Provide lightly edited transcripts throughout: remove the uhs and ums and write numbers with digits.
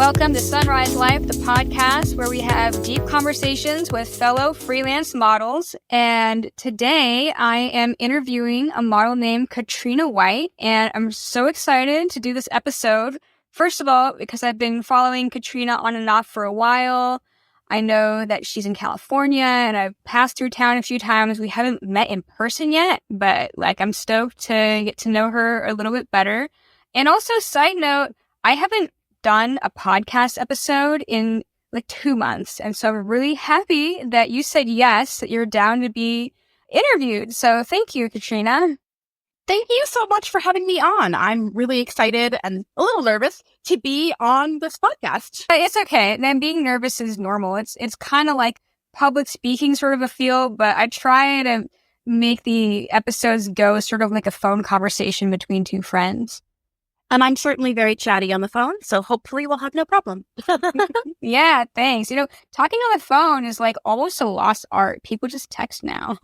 Welcome to Sunrise Life, the podcast where we have deep conversations with fellow freelance models. And today I am interviewing a model named Katrina White, and I'm so excited to do this episode. First of all, because I've been following Katrina on and off for a while. I know that she's in California, and I've passed through town a few times. We haven't met in person yet, but I'm stoked to get to know her a little bit better. And also, side note, I haven't done a podcast episode in 2 months. And so I'm really happy that you said yes, that you're down to be interviewed. So thank you, Katrina. Thank you so much for having me on. I'm really excited and a little nervous to be on this podcast. It's okay. Then being nervous is normal. It's kind of like public speaking sort of a feel, but I try to make the episodes go sort of like a phone conversation between two friends. And I'm certainly very chatty on the phone, so hopefully we'll have no problem. Yeah, thanks. Talking on the phone is almost a lost art. People just text now.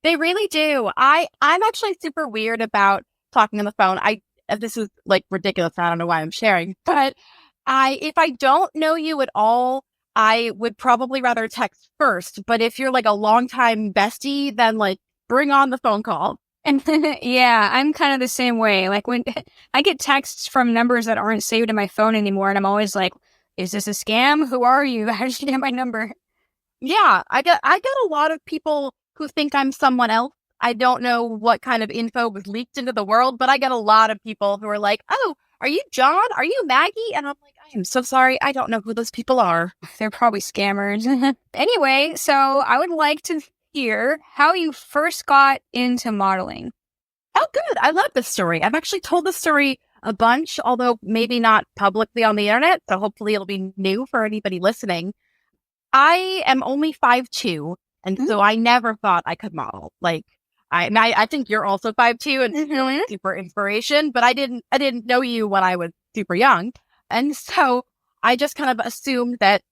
They really do. I'm actually super weird about talking on the phone. This is ridiculous. I don't know why I'm sharing, but if I don't know you at all, I would probably rather text first. But if you're a longtime bestie, then bring on the phone call. And yeah, I'm kind of the same way. When I get texts from numbers that aren't saved in my phone anymore, and I'm always like, is this a scam? Who are you? How did you get my number? Yeah, I get a lot of people who think I'm someone else. I don't know what kind of info was leaked into the world, but I get a lot of people who are like, oh, are you John? Are you Maggie? And I'm like, I am so sorry. I don't know who those people are. They're probably scammers. Anyway, so I would like to hear how you first got into modeling. Oh, good. I love this story. I've actually told this story a bunch, although maybe not publicly on the internet. So hopefully it'll be new for anybody listening. I am only 5'2", and so I never thought I could model. I think you're also 5'2", and super inspiration, but I didn't know you when I was super young. And so I just kind of assumed that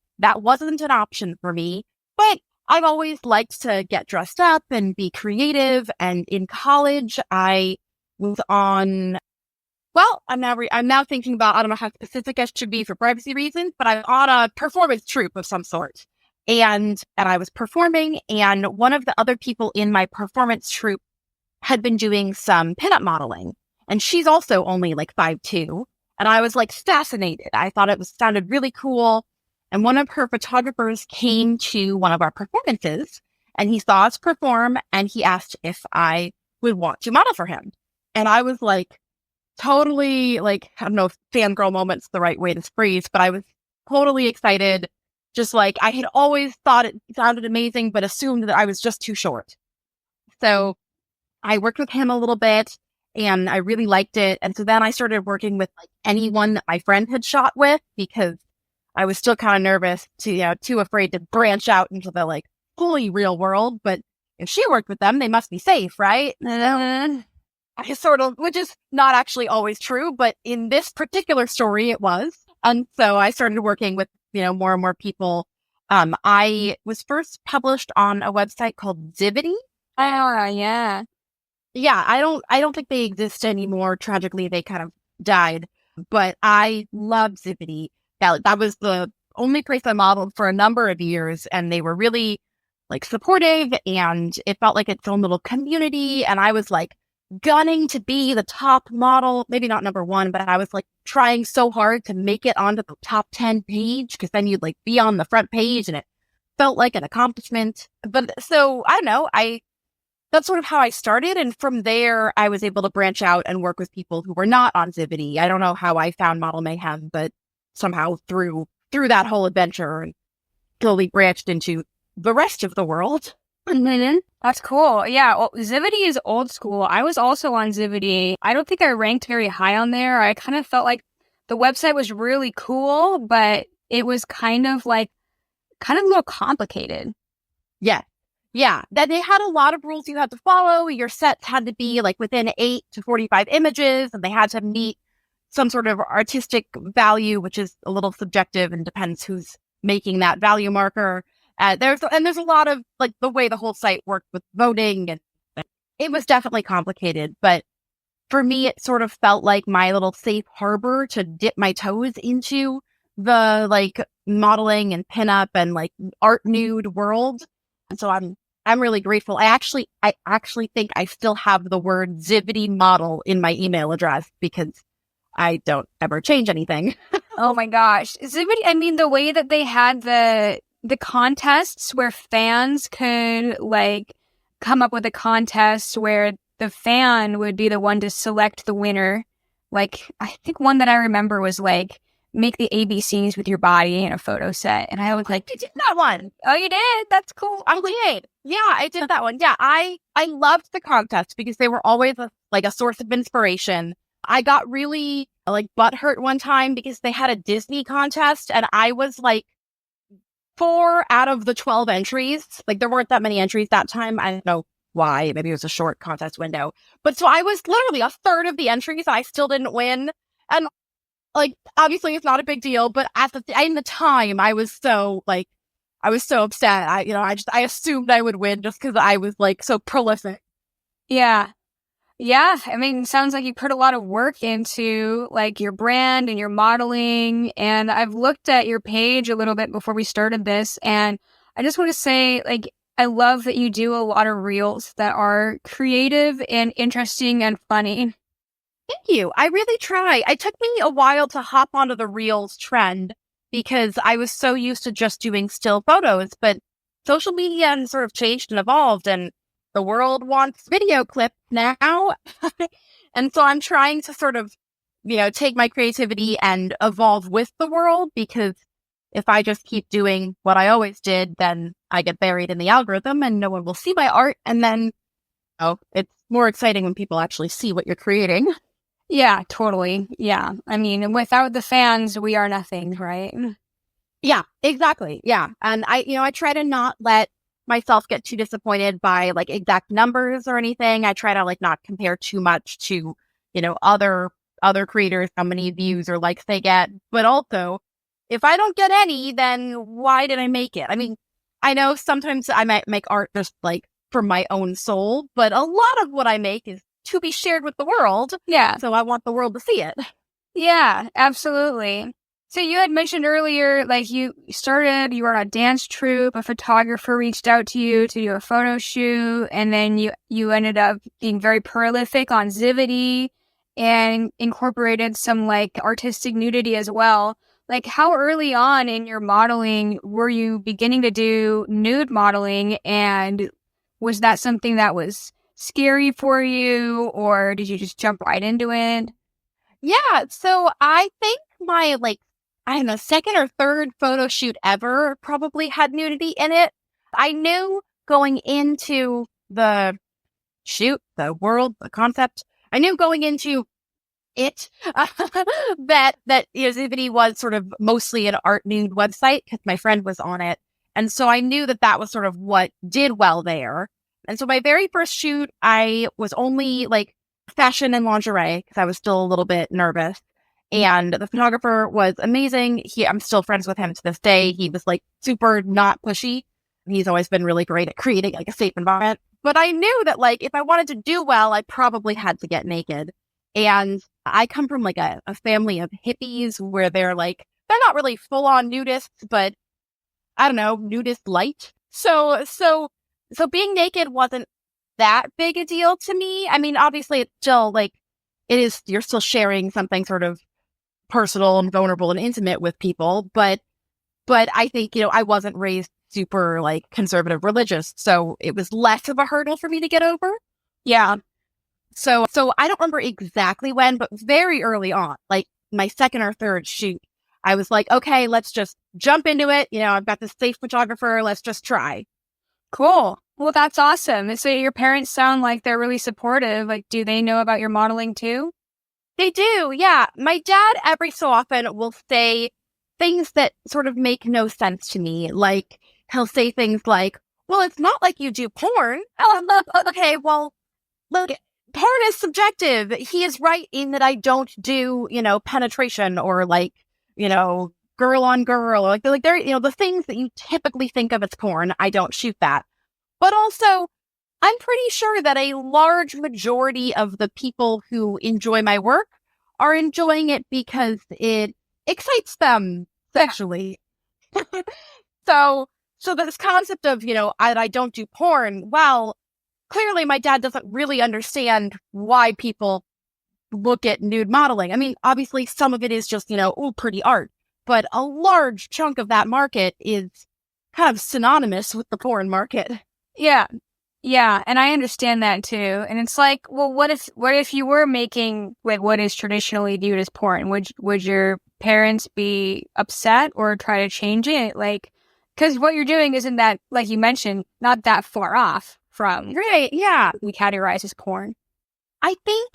wasn't an option for me. But I've always liked to get dressed up and be creative. And in college, I was on, I'm now thinking about, I don't know how specific I should be for privacy reasons, but I'm on a performance troupe of some sort. And I was performing, and one of the other people in my performance troupe had been doing some pinup modeling. And she's also only 5'2". And I was fascinated. I thought it sounded really cool. And one of her photographers came to one of our performances, and he saw us perform, and he asked if I would want to model for him. And I was totally I don't know if fangirl moment's the right way to phrase, but I was totally excited. Just I had always thought it sounded amazing, but assumed that I was just too short. So I worked with him a little bit, and I really liked it. And so then I started working with anyone that my friend had shot with, because I was still kind of nervous too afraid to branch out into the fully real world. But if she worked with them, they must be safe, right? I sort of, which is not actually always true, but in this particular story, it was. And so I started working with, more and more people. I was first published on a website called Zivity. Oh, yeah. Yeah, I don't think they exist anymore. Tragically, they kind of died. But I love Zivity. That was the only place I modeled for a number of years, and they were really supportive, and it felt like its own little community. And I was gunning to be the top model, maybe not number one, but I was trying so hard to make it onto the top 10 page, because then you'd be on the front page, and it felt like an accomplishment. But so I don't know, that's sort of how I started. And from there, I was able to branch out and work with people who were not on Zivity. I don't know how I found Model Mayhem, but somehow through that whole adventure, and slowly branched into the rest of the world. That's cool. Yeah, well, Zivity is old school. I was also on Zivity. I don't think I ranked very high on there. I kind of felt like the website was really cool, but it was kind of a little complicated. Yeah. Yeah. That they had a lot of rules you had to follow. Your sets had to be within 8 to 45 images, and they had to meet some sort of artistic value, which is a little subjective and depends who's making that value marker. There's a lot of the way the whole site worked with voting, and it was definitely complicated. But for me, it sort of felt like my little safe harbor to dip my toes into the like modeling and pinup and like art nude world. And so I'm really grateful. I actually think I still have the word Zivity model in my email address because I don't ever change anything. Oh my gosh. I mean, the way that they had the contests where fans could like come up with a contest where the fan would be the one to select the winner. Like, I think one that I remember was like, make the ABCs with your body in a photo set. And I was like, I did that one. oh, you did? That's cool. I did. Yeah, I did that one. Yeah, I loved the contest because they were always a source of inspiration. I got really like butthurt one time because they had a Disney contest and I was like 4 out of the 12 entries. Like there weren't that many entries that time. I don't know why. Maybe it was a short contest window. But so I was literally a third of the entries. I still didn't win. And like, obviously it's not a big deal, but in the time I was so upset. I assumed I would win just because I was like so prolific. Yeah. Yeah. I mean, it sounds like you put a lot of work into like your brand and your modeling. And I've looked at your page a little bit before we started this. And I just want to say, like, I love that you do a lot of reels that are creative and interesting and funny. Thank you. I really try. It took me a while to hop onto the Reels trend because I was so used to just doing still photos, but social media has sort of changed and evolved and the world wants video clips now. And so I'm trying to sort of, take my creativity and evolve with the world because if I just keep doing what I always did, then I get buried in the algorithm and no one will see my art. And then, it's more exciting when people actually see what you're creating. Yeah, totally. Yeah. I mean, without the fans, we are nothing, right? Yeah, exactly. Yeah. And I try to not let myself get too disappointed by like exact numbers or anything. I try to like not compare too much to, other creators, how many views or likes they get. But also, if I don't get any, then why did I make it? I mean, I know sometimes I might make art just like for my own soul, but a lot of what I make is to be shared with the world. Yeah. So I want the world to see it. Yeah, absolutely. So you had mentioned earlier, like you were on a dance troupe, a photographer reached out to you to do a photo shoot, and then you ended up being very prolific on Zivity and incorporated some like artistic nudity as well. Like how early on in your modeling were you beginning to do nude modeling, and was that something that was scary for you, or did you just jump right into it? Yeah, so I think my I don't know, second or third photo shoot ever probably had nudity in it. I knew going into the shoot, the world, the concept, I knew going into it that Zivity was sort of mostly an art nude website because my friend was on it. And so I knew that was sort of what did well there. And so my very first shoot, I was only like fashion and lingerie because I was still a little bit nervous. And the photographer was amazing. I'm still friends with him to this day. He was like super not pushy. He's always been really great at creating like a safe environment. But I knew that like if I wanted to do well, I probably had to get naked. And I come from like a family of hippies where they're not really full on nudists, but I don't know, nudist light. So being naked wasn't that big a deal to me. I mean, obviously it's still like you're still sharing something sort of personal and vulnerable and intimate with people, but I think, I wasn't raised super like conservative religious, so it was less of a hurdle for me to get over. Yeah. So I don't remember exactly when, but very early on, like my second or third shoot, I was like, okay, let's just jump into it. I've got this safe photographer. Let's just try. Cool. Well, that's awesome. So your parents sound like they're really supportive. Like, do they know about your modeling too? They do. Yeah. My dad every so often will say things that sort of make no sense to me. Like he'll say things like, well, it's not like you do porn. Okay, well, look, porn is subjective. He is right in that I don't do, penetration or like, girl on girl, or like they're, the things that you typically think of as porn. I don't shoot that. But also, I'm pretty sure that a large majority of the people who enjoy my work are enjoying it because it excites them. sexually. So this concept of, I don't do porn, well, clearly my dad doesn't really understand why people look at nude modeling. I mean, obviously some of it is just, pretty art, but a large chunk of that market is kind of synonymous with the porn market. Yeah. Yeah, and I understand that too. And it's like, well, what if you were making like what is traditionally viewed as porn? Would your parents be upset or try to change it? Like, because what you're doing isn't that, like you mentioned, not that far off from Right, yeah. we categorize as porn. I think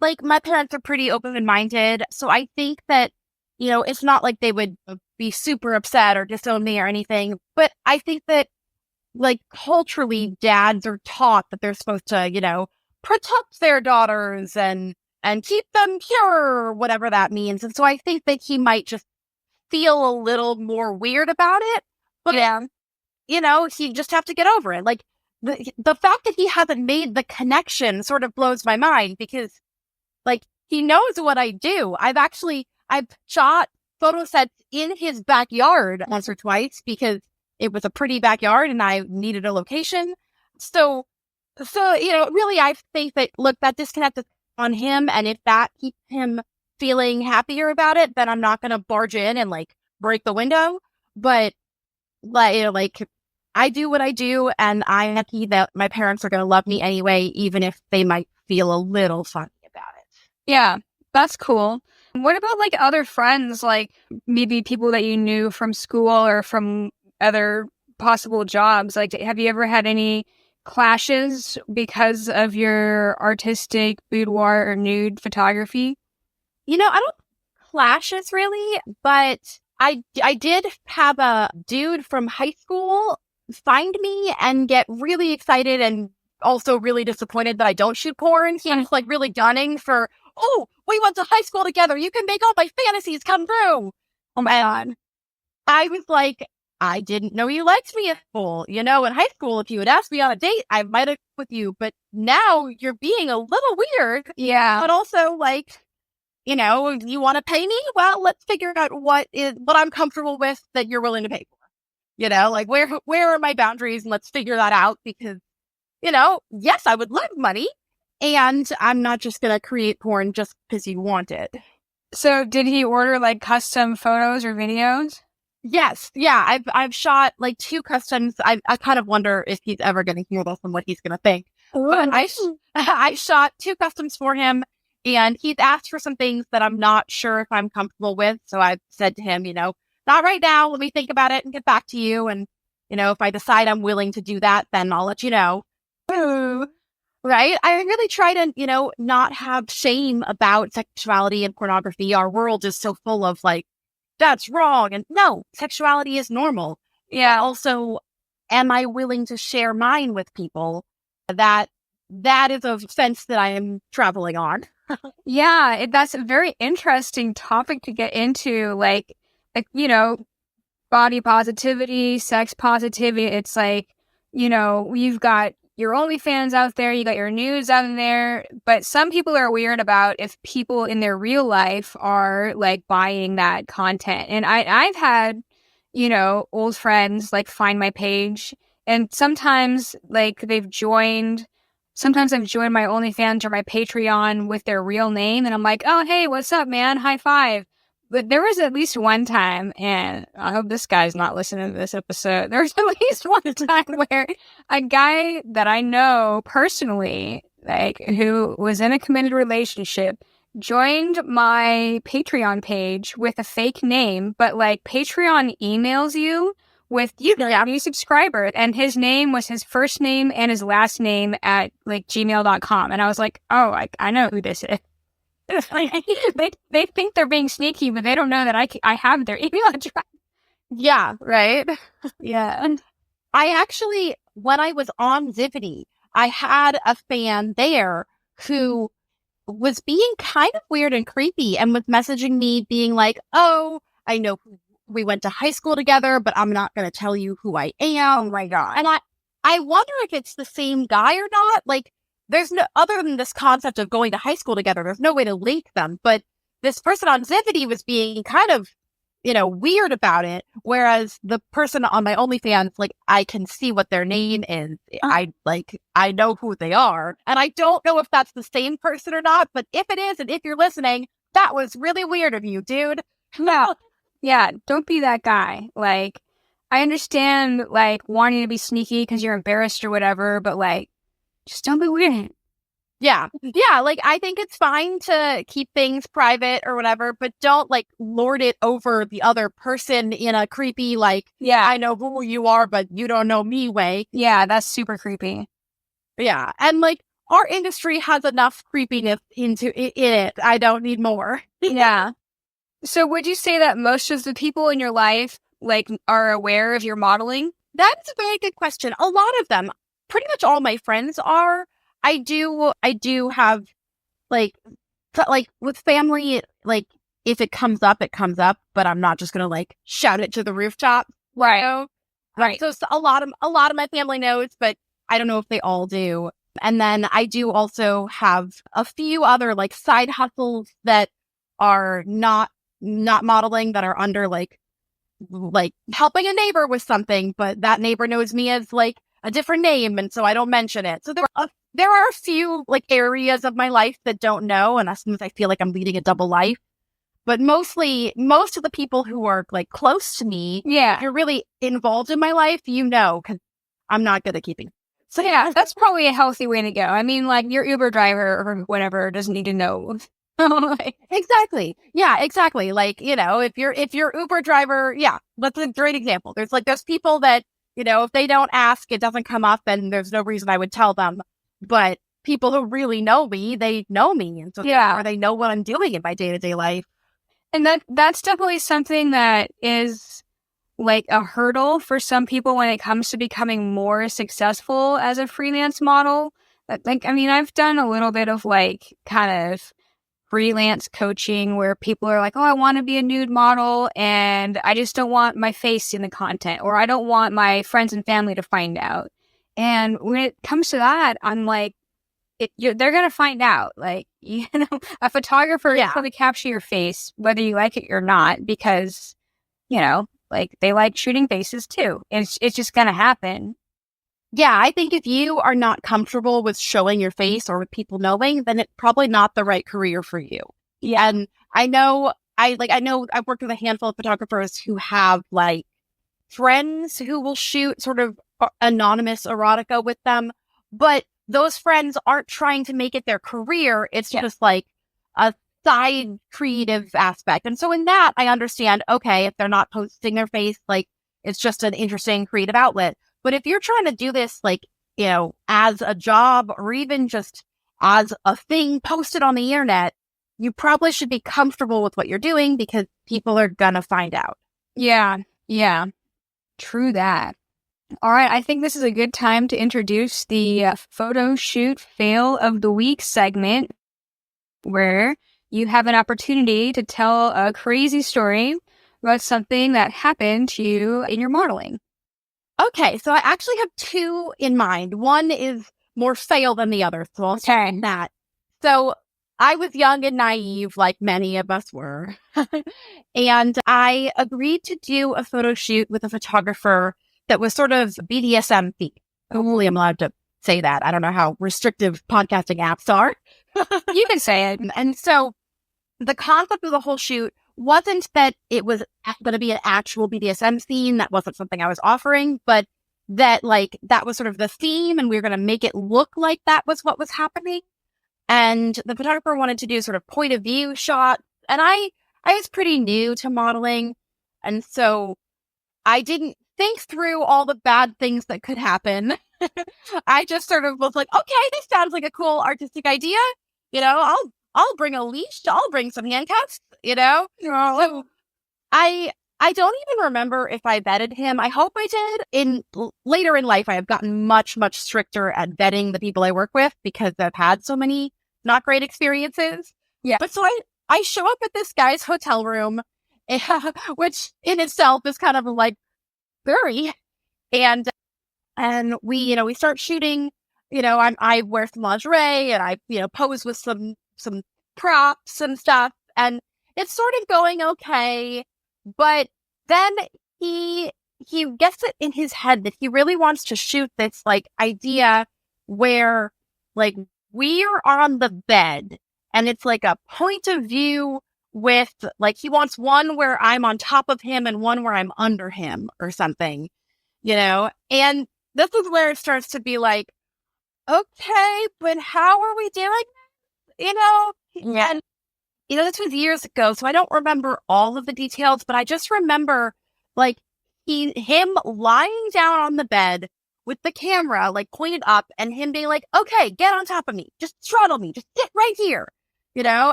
like my parents are pretty open-minded, so I think that, it's not like they would be super upset or disown me or anything, but I think that like culturally dads are taught that they're supposed to, protect their daughters and keep them pure, whatever that means. And so I think that he might just feel a little more weird about it. But, Yeah. he just have to get over it. Like the fact that he hasn't made the connection sort of blows my mind because like he knows what I do. I've shot photo sets in his backyard once or twice because it was a pretty backyard and I needed a location. So, really, I think that, look, that disconnect is on him. And if that keeps him feeling happier about it, then I'm not going to barge in and like break the window. But like I do what I do and I'm happy that my parents are going to love me anyway, even if they might feel a little funny about it. Yeah, that's cool. What about like other friends, like maybe people that you knew from school or from other possible jobs? Like, have you ever had any clashes because of your artistic boudoir or nude photography? I don't clashes really, but I did have a dude from high school find me and get really excited and also really disappointed that I don't shoot porn. He was like really gunning for, oh, we went to high school together. You can make all my fantasies come true. Oh my God. I was like, I didn't know you liked me at school. In high school, if you had asked me on a date, I might have with you. But now you're being a little weird. Yeah. But also like, you want to pay me? Well, let's figure out what I'm comfortable with that you're willing to pay for. Like where are my boundaries? And let's figure that out because, yes, I would love money. And I'm not just going to create porn just because you want it. So did he order like custom photos or videos? Yes. Yeah. I've shot like 2 customs. I kind of wonder if he's ever going to hear this and what he's going to think. But I shot 2 customs for him and he's asked for some things that I'm not sure if I'm comfortable with. So I've said to him, not right now. Let me think about it and get back to you. And, if I decide I'm willing to do that, then I'll let you know. Right? I really try to, not have shame about sexuality and pornography. Our world is so full of like, that's wrong. And no, sexuality is normal. Yeah. Also, am I willing to share mine with people? That is a fence that I am traveling on. Yeah, that's a very interesting topic to get into. Like, body positivity, sex positivity. It's like, you've got your OnlyFans out there, you got your nudes out there, but some people are weird about if people in their real life are like buying that content. And I've had, old friends like find my page and sometimes like sometimes I've joined my OnlyFans or my Patreon with their real name and I'm like, oh, hey, what's up, man? High five. But there was at least one time, and I hope this guy's not listening to this episode. There was at least one time where a guy that I know personally, like who was in a committed relationship, joined my Patreon page with a fake name, but like Patreon emails you with new subscriber, and his name was his first name and his last name at like gmail.com. And I was like, oh, I know who this is. They think they're being sneaky, but they don't know that I have their email address. Yeah, right. Yeah. I actually, when I was on Zivity, I had a fan there who was being kind of weird and creepy and was messaging me being like, oh, I know we went to high school together, but I'm not going to tell you who I am. Oh my God. And I wonder if it's the same guy or not. Like, there's no, other than this concept of going to high school together, there's no way to link them. But this person on Zivity was being kind of, weird about it. Whereas the person on my OnlyFans, like, I can see what their name is. I know who they are. And I don't know if that's the same person or not, but if it is, and if you're listening, that was really weird of you, dude. No. Yeah, don't be that guy. Like, I understand, like, wanting to be sneaky because you're embarrassed or whatever, but, like, just don't be weird. Yeah. Yeah. Like, I think it's fine to keep things private or whatever, but don't, like, lord it over the other person in a creepy, like, Yeah. I know who you are, but you don't know me way. Yeah, that's super creepy. Yeah. And, like, our industry has enough creepiness in it. I don't need more. Yeah. So would you say that most of the people in your life, like, are aware of your modeling? That's a very good question. A lot of them, pretty much all my friends are. I do have, like with family, like, if it comes up, it comes up, but I'm not just going to, like, shout it to the rooftop. Right. You know? Right. So a lot of my family knows, but I don't know if they all do. And then I do also have a few other, like, side hustles that are not modeling, that are under, like helping a neighbor with something, but that neighbor knows me as, like, a different name, and so I don't mention it. So there are a few, like, areas of my life that don't know, and as soon as I feel like I'm leading a double life. But most of the people who are, like, close to me, Yeah, you're really involved in my life, because I'm not good at keeping. So yeah, that's probably a healthy way to go. I mean, like, your Uber driver or whatever doesn't need to know. Exactly. Yeah, exactly. Like, if your Uber driver, yeah, that's a great example. There's people that, if they don't ask, it doesn't come up, and there's no reason I would tell them. But people who really know me, they know me. And so Yeah. or they know what I'm doing in my day-to-day life. And that's definitely something that is, like, a hurdle for some people when it comes to becoming more successful as a freelance model. Like, I mean, I've done a little bit of, like, kind of freelance coaching where people are like, oh, I want to be a nude model and I just don't want my face in the content, or I don't want my friends and family to find out. And when it comes to that, I'm like, they're going to find out. Like, a photographer is going to capture your face, whether you like it or not, because, like, they like shooting faces too. It's just going to happen. Yeah, I think if you are not comfortable with showing your face or with people knowing, then it's probably not the right career for you. Yeah. And I know I've worked with a handful of photographers who have, like, friends who will shoot sort of anonymous erotica with them, but those friends aren't trying to make it their career. It's just, like, a side creative aspect. And so in that, I understand, okay, if they're not posting their face, like, it's just an interesting creative outlet. But if you're trying to do this, like, as a job, or even just as a thing posted on the internet, you probably should be comfortable with what you're doing, because people are gonna find out. Yeah. Yeah. True that. All right. I think this is a good time to introduce the photo shoot fail of the week segment, where you have an opportunity to tell a crazy story about something that happened to you in your modeling. Okay, so I actually have two in mind. One is more fail than the other, so I'll start with that. So I was young and naive, like many of us were, and I agreed to do a photo shoot with a photographer that was sort of BDSM themed. Hopefully I'm allowed to say that. I don't know how restrictive podcasting apps are. You can say it. And so the concept of the whole shoot wasn't that it was going to be an actual BDSM scene. That wasn't something I was offering, but that, like, that was sort of the theme, and we were going to make it look like that was what was happening. And the photographer wanted to do sort of point of view shot. And I was pretty new to modeling. And so I didn't think through all the bad things that could happen. I just sort of was like, okay, this sounds like a cool artistic idea. I'll bring a leash. I'll bring some handcuffs, So I don't even remember if I vetted him. I hope I did. Later in life, I have gotten much, much stricter at vetting the people I work with, because I've had so many not great experiences. Yeah. But so I show up at this guy's hotel room, which in itself is kind of, like, very, and we start shooting. I wear some lingerie, and I pose with some props and stuff, and it's sort of going okay. But then he gets it in his head that he really wants to shoot this like idea where like we're on the bed and it's like a point of view with like he wants one where I'm on top of him and one where I'm under him or something, and this is where it starts to be like, okay, but how are we doing this? Yeah. And this was years ago, so I don't remember all of the details, but I just remember like him lying down on the bed with the camera like pointed up and him being like, okay, get on top of me, just straddle me, just sit right here,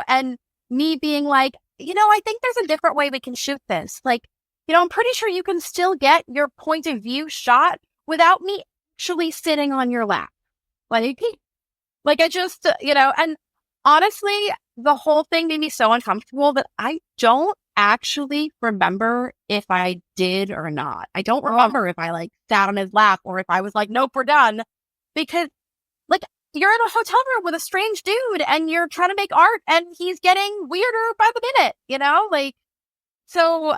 and me being like, I think there's a different way we can shoot this. Like, I'm pretty sure you can still get your point of view shot without me actually sitting on your lap. Like I just, and honestly, the whole thing made me so uncomfortable that I don't actually remember if I did or not. I don't remember if I like sat on his lap or if I was like, nope, we're done. Because like you're in a hotel room with a strange dude and you're trying to make art and he's getting weirder by the minute, So,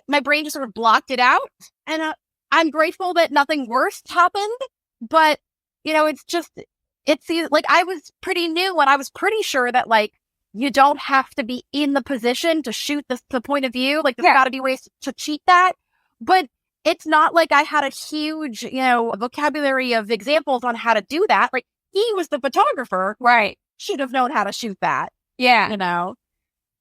my brain just sort of blocked it out, and I'm grateful that nothing worse happened, but, it's like I was pretty new and I was pretty sure that like, you don't have to be in the position to shoot the point of view. Like there's gotta be ways to cheat that, but it's not like I had a huge, vocabulary of examples on how to do that. Like he was the photographer, Right. should have known how to shoot that. Yeah.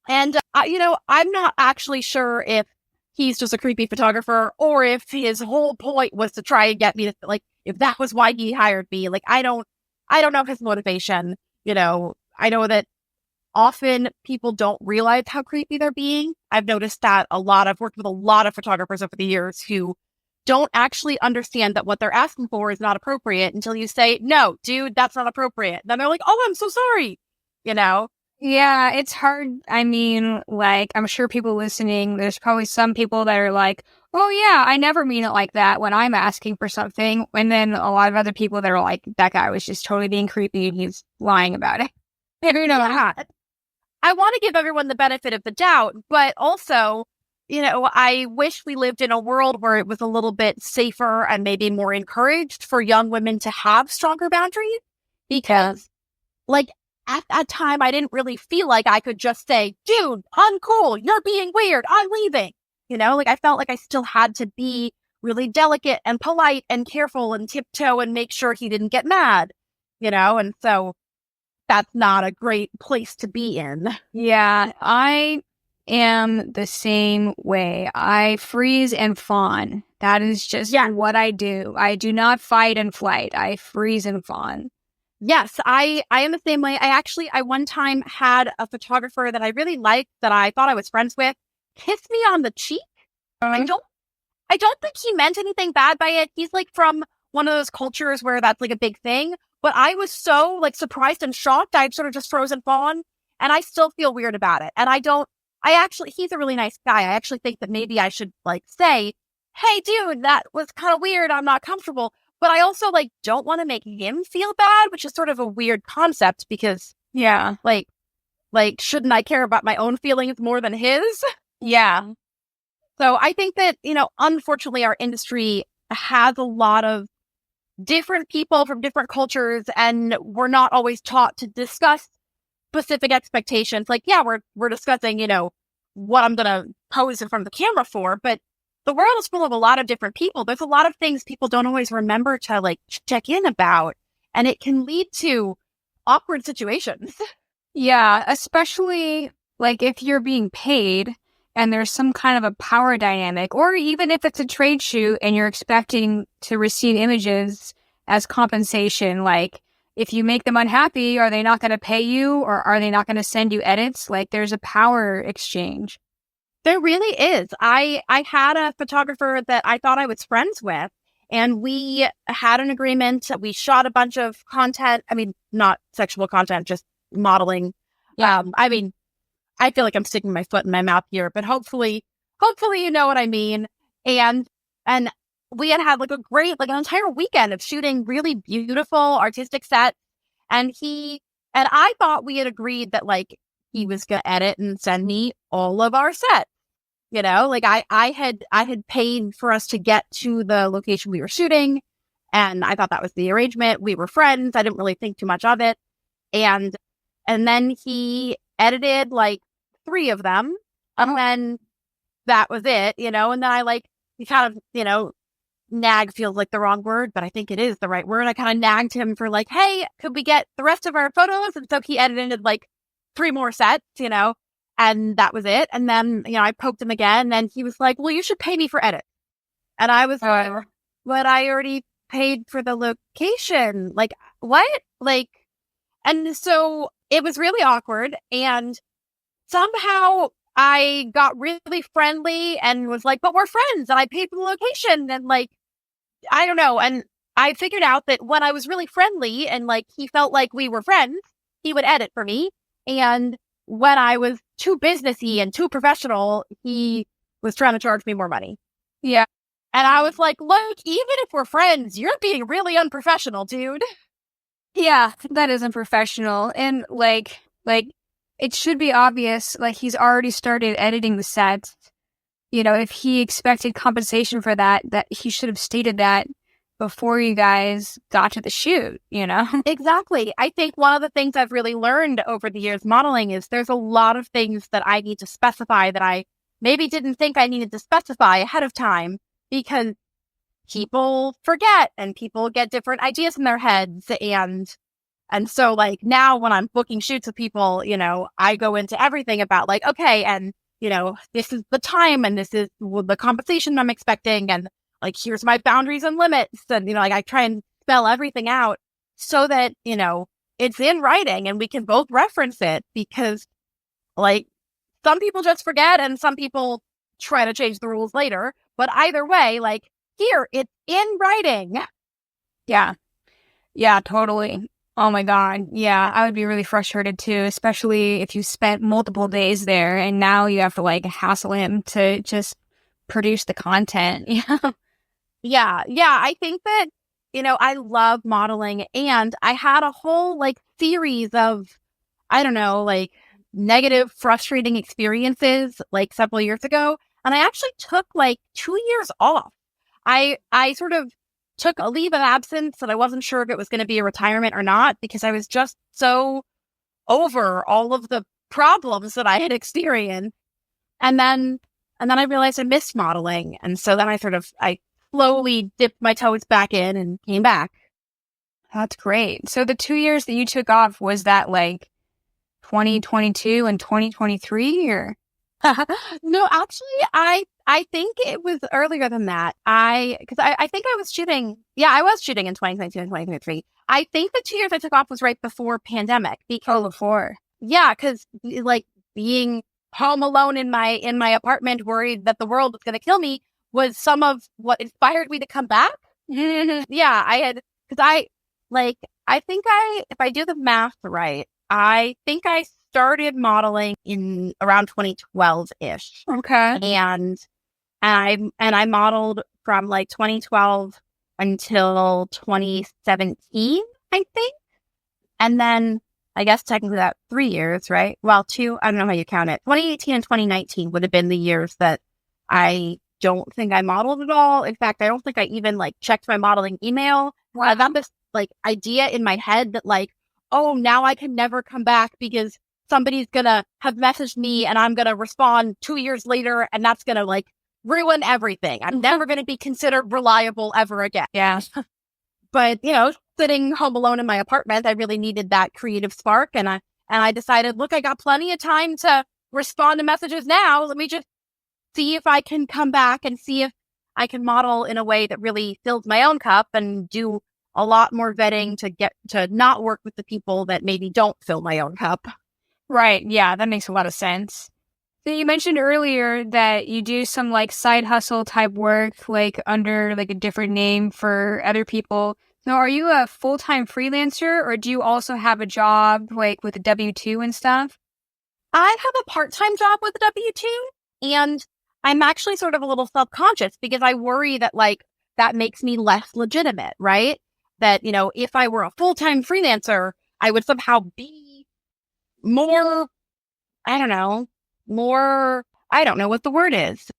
And, I'm not actually sure if he's just a creepy photographer or if his whole point was to try and get me to, like, if that was why he hired me. Like, I don't know his motivation. I know that often people don't realize how creepy they're being. I've noticed that I've worked with a lot of photographers over the years who don't actually understand that what they're asking for is not appropriate until you say, no, dude, that's not appropriate. Then they're like, oh, I'm so sorry. Yeah, it's hard. I mean, like, I'm sure people listening, there's probably some people that are like, oh, yeah, I never mean it like that when I'm asking for something. And then a lot of other people that are like, that guy was just totally being creepy and he's lying about it. Yeah. I want to give everyone the benefit of the doubt, but also, I wish we lived in a world where it was a little bit safer and maybe more encouraged for young women to have stronger boundaries. Because, like, at that time, I didn't really feel like I could just say, dude, uncool, you're being weird, I'm leaving. Like I felt like I still had to be really delicate and polite and careful and tiptoe and make sure he didn't get mad, and so that's not a great place to be in. Yeah, I am the same way. I freeze and fawn. That is just what I do. I do not fight and flight. I freeze and fawn. Yes, I am the same way. I one time had a photographer that I really liked that I thought I was friends with kiss me on the cheek. I don't think he meant anything bad by it. He's like from one of those cultures where that's like a big thing. But I was so like surprised and shocked. I'd sort of just frozen fawn and I still feel weird about it. And he's a really nice guy. I actually think that maybe I should like say, hey dude, that was kind of weird. I'm not comfortable. But I also like don't want to make him feel bad, which is sort of a weird concept because like shouldn't I care about my own feelings more than his? Yeah. So I think that, unfortunately our industry has a lot of different people from different cultures and we're not always taught to discuss specific expectations. Like, yeah, we're discussing, what I'm going to pose in front of the camera for, but the world is full of a lot of different people. There's a lot of things people don't always remember to like check in about, and it can lead to awkward situations. Yeah, especially like if you're being paid and there's some kind of a power dynamic, or even if it's a trade shoot and you're expecting to receive images as compensation, like if you make them unhappy, are they not going to pay you or are they not going to send you edits? Like there's a power exchange. There really is. I had a photographer that I thought I was friends with, and we had an agreement. We shot a bunch of content. I mean, not sexual content, just modeling. Yeah. I mean, I feel like I'm sticking my foot in my mouth here, but hopefully you know what I mean. And we had like a great, like an entire weekend of shooting really beautiful artistic sets. And I thought we had agreed that like he was going to edit and send me all of our sets, Like I had paid for us to get to the location we were shooting, and I thought that was the arrangement. We were friends. I didn't really think too much of it. And then he edited like 3 of them, and then that was it, and then I like, he kind of, nag feels like the wrong word, but I think it is the right word. I kind of nagged him for like, hey, could we get the rest of our photos? And so he edited like 3 more sets, and that was it. And then, I poked him again, and he was like, well, you should pay me for edit. And I was like, but I already paid for the location. Like, what? Like, and so it was really awkward. And somehow I got really friendly and was like, but we're friends and I paid for the location. And like, I don't know. And I figured out that when I was really friendly and like he felt like we were friends, he would edit for me. And when I was too businessy and too professional, he was trying to charge me more money. Yeah. And I was like, look, even if we're friends, you're being really unprofessional, dude. Yeah, that is unprofessional. And like it should be obvious, like he's already started editing the sets. If he expected compensation for that he should have stated that before you guys got to the shoot, Exactly. I think one of the things I've really learned over the years modeling is there's a lot of things that I need to specify that I maybe didn't think I needed to specify ahead of time, because people forget and people get different ideas in their heads. And so like now when I'm booking shoots with people, I go into everything about like, okay, and this is the time and this is the compensation I'm expecting. And like, here's my boundaries and limits. And, like I try and spell everything out so that, it's in writing and we can both reference it, because like some people just forget and some people try to change the rules later. But either way, like here, it's in writing. Yeah. Yeah, totally. Oh my God. Yeah, I would be really frustrated too, especially if you spent multiple days there and now you have to like hassle him to just produce the content. Yeah. Yeah. I think that, I love modeling, and I had a whole like series of, I don't know, like negative, frustrating experiences like several years ago. And I actually took like 2 years off. I sort of took a leave of absence, and I wasn't sure if it was going to be a retirement or not, because I was just so over all of the problems that I had experienced. And then I realized I missed modeling. And so then I slowly dipped my toes back in and came back. That's great. So the 2 years that you took off, was that like 2022 and 2023 or? No, actually, I think it was earlier than that. I think I was shooting. Yeah, I was shooting in 2022 and 2023. I think the 2 years I took off was right before pandemic. Before. Yeah, because like being home alone in my apartment, worried that the world was going to kill me, was some of what inspired me to come back. Yeah, I had, because I think if I do the math right, I think I started modeling in around 2012-ish. Okay. And I modeled from like 2012 until 2017, I think. And then I guess technically that 3 years, right? Well, 2, I don't know how you count it. 2018 and 2019 would have been the years that I don't think I modeled at all. In fact, I don't think I even like checked my modeling email. Wow. I got this like idea in my head that like, oh, now I can never come back because somebody's gonna have messaged me and I'm gonna respond 2 years later, and that's gonna like ruin everything. I'm never gonna be considered reliable ever again. Yeah. But sitting home alone in my apartment, I really needed that creative spark, and I decided, look, I got plenty of time to respond to messages now. Let me just see if I can come back and see if I can model in a way that really fills my own cup, and do a lot more vetting to get to not work with the people that maybe don't fill my own cup. Right. Yeah, that makes a lot of sense. So you mentioned earlier that you do some like side hustle type work, like under like a different name for other people. So are you a full-time freelancer, or do you also have a job like with a W-2 and stuff? I have a part-time job with a W-2, and I'm actually sort of a little self-conscious because I worry that like that makes me less legitimate, right? That, if I were a full-time freelancer, I would somehow be more, I don't know, more I don't know what the word is.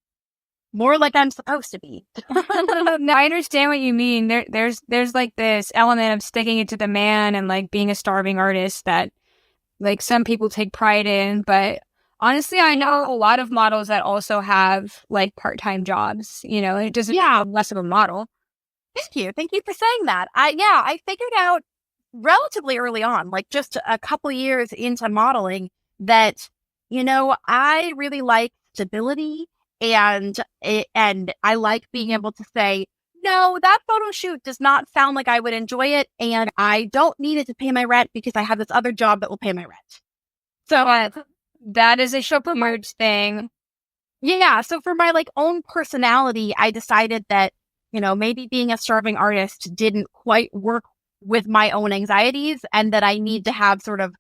More like I'm supposed to be. No, I understand what you mean. There's like this element of sticking it to the man and like being a starving artist that like some people take pride in. But honestly, I know a lot of models that also have like part-time jobs. It doesn't make less of a model. Thank you. Thank you for saying that. I figured out relatively early on, like just a couple years into modeling, that, I really like stability and I like being able to say, no, that photo shoot does not sound like I would enjoy it. And I don't need it to pay my rent because I have this other job that will pay my rent. So that is a show merge thing. Yeah. So for my like own personality, I decided that, maybe being a starving artist didn't quite work with my own anxieties, and that I need to have sort of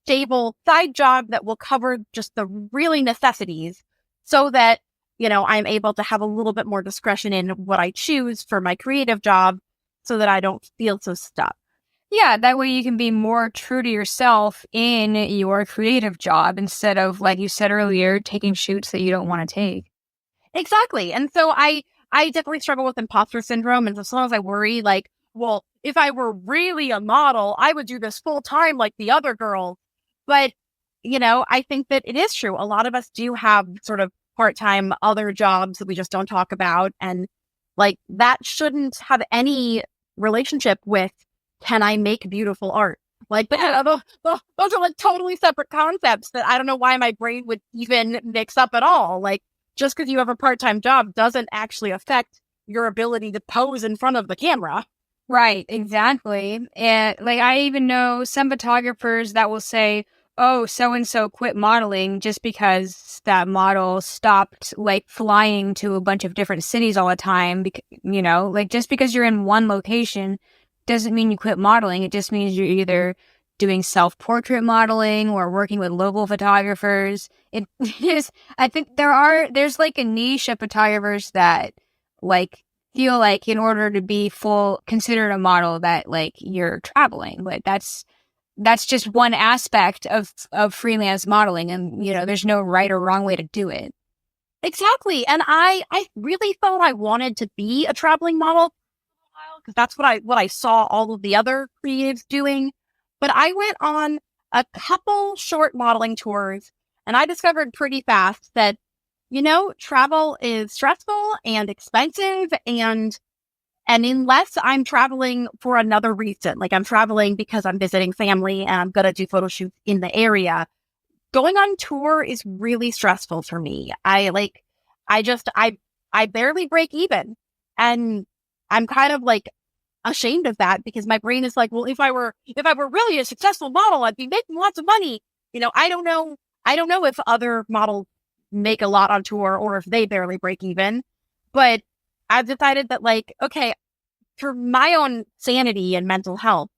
stable side job that will cover just the really necessities, so that, I'm able to have a little bit more discretion in what I choose for my creative job, so that I don't feel so stuck. Yeah, that way you can be more true to yourself in your creative job instead of, like you said earlier, taking shoots that you don't want to take. Exactly. And so I definitely struggle with imposter syndrome. And as long as I worry, like, well, if I were really a model, I would do this full time like the other girls. But, I think that it is true. A lot of us do have sort of part-time other jobs that we just don't talk about. And like that shouldn't have any relationship with, can I make beautiful art? Like, those are like totally separate concepts that I don't know why my brain would even mix up at all. Like, just because you have a part-time job doesn't actually affect your ability to pose in front of the camera. Right, exactly. And like I even know some photographers that will say, oh, so-and-so quit modeling just because that model stopped like flying to a bunch of different cities all the time. Like just because you're in one location doesn't mean you quit modeling. It just means you're either doing self-portrait modeling or working with local photographers. It is, I think there's like a niche of photographers that like feel like in order to be considered a model that like you're traveling. But that's just one aspect of freelance modeling, and there's no right or wrong way to do it. Exactly. And I really thought I wanted to be a traveling model because that's what I saw all of the other creatives doing. But I went on a couple short modeling tours, and I discovered pretty fast that, travel is stressful and expensive, and unless I'm traveling for another reason, like I'm traveling because I'm visiting family and I'm going to do photo shoots in the area, going on tour is really stressful for me. I barely break even. And I'm kind of like ashamed of that because my brain is like, well, if I were really a successful model, I'd be making lots of money. I don't know if other models make a lot on tour or if they barely break even, but I've decided that like, okay, for my own sanity and mental health,